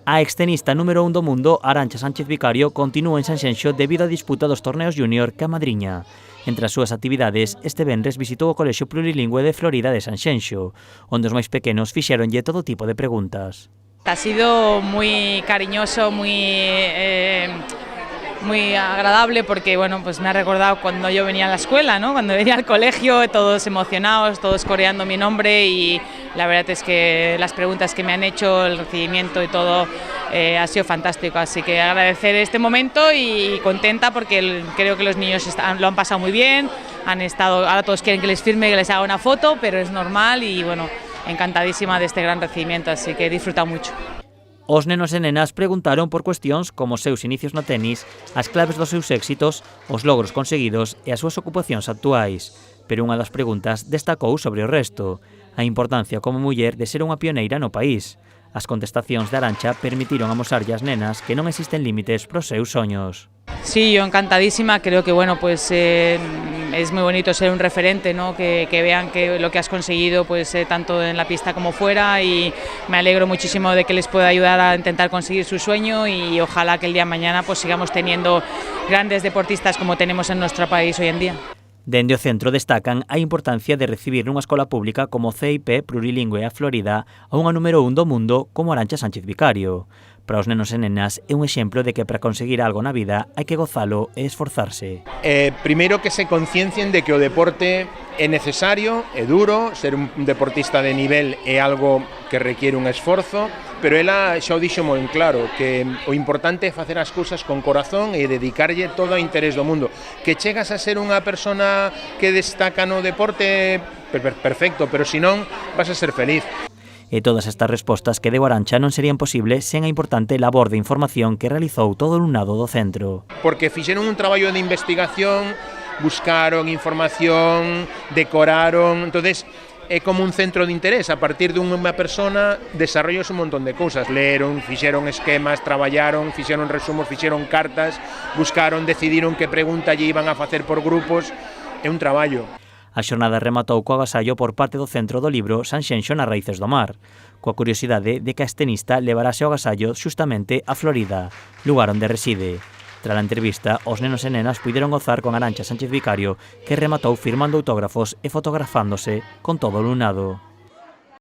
A extenista número 1 do mundo, Arantxa Sánchez Vicario, continúa en Sanxenxo debido á disputa dos torneos júnior que a madriña. Entre as súas actividades, este venres visitou o Colexio Plurilingüe de Florida de Sanxenxo, onde os máis pequenos fixéronlle todo tipo de preguntas. Ha sido muy cariñoso, muy agradable porque bueno, pues me ha recordado cuando yo venía a la escuela, ¿no? Cuando venía al colegio, todos emocionados, todos coreando mi nombre, y la verdad es que las preguntas que me han hecho, el recibimiento y todo ha sido fantástico, así que agradecer este momento y contenta porque creo que los niños lo han pasado muy bien, han estado, ahora todos quieren que les firme, que les haga una foto, pero es normal y bueno, encantadísima de este gran recibimiento, así que he disfrutado mucho. Os nenos e nenas preguntaron por cuestións como os seus inicios no tenis, as claves dos seus éxitos, os logros conseguidos e as súas ocupacións actuais. Pero unha das preguntas destacou sobre o resto, a importancia como muller de ser unha pioneira no país. As contestacións de Arantxa permitiron amosarlle ás nenas que non existen límites pros seus soños. Sí, yo encantadísima, creo que bueno, pues es muy bonito ser un referente, ¿no? Que vean que lo que has conseguido pues tanto en la pista como fuera, y me alegro muchísimo de que les pueda ayudar a intentar conseguir su sueño, y ojalá que el día de mañana pues sigamos teniendo grandes deportistas como tenemos en nuestro país hoy en día. Dende o centro destacan a importancia de recibir nunha escola pública como CIP Plurilingüe a Florida a unha número 1 do mundo como Arantxa Sánchez Vicario. Para os nenos e nenas é un exemplo de que para conseguir algo na vida hai que gozalo e esforzarse. Primeiro que se conciencien de que o deporte é necesario, é duro, ser un deportista de nivel é algo que requiere un esforzo, pero ela xa o dixo moi claro, que o importante é facer as cousas con corazón e dedicarlle todo o interés do mundo. Que chegas a ser unha persona que destaca no deporte, perfecto, pero se non, vas a ser feliz. E todas estas respostas que deu Arantxa non serían posibles sen a importante labor de información que realizou todo o alumnado do centro. Porque fixeron un traballo de investigación, buscaron información, decoraron, entonces é como un centro de interés. A partir de unha persona desarrollos un montón de cousas, leeron, fixeron esquemas, traballaron, fixeron resumos, fixeron cartas, buscaron, decidiron que pregunta lle iban a facer por grupos, é un traballo. A xornada rematou co agasallo por parte do Centro do Libro Sanxenxo nas Raíces do Mar, coa curiosidade de que a extenista levarase o agasallo xustamente a Florida, lugar onde reside. Tras a entrevista, os nenos e nenas puideron gozar con Arantxa Sánchez Vicario, que rematou firmando autógrafos e fotografándose con todo o alumnado.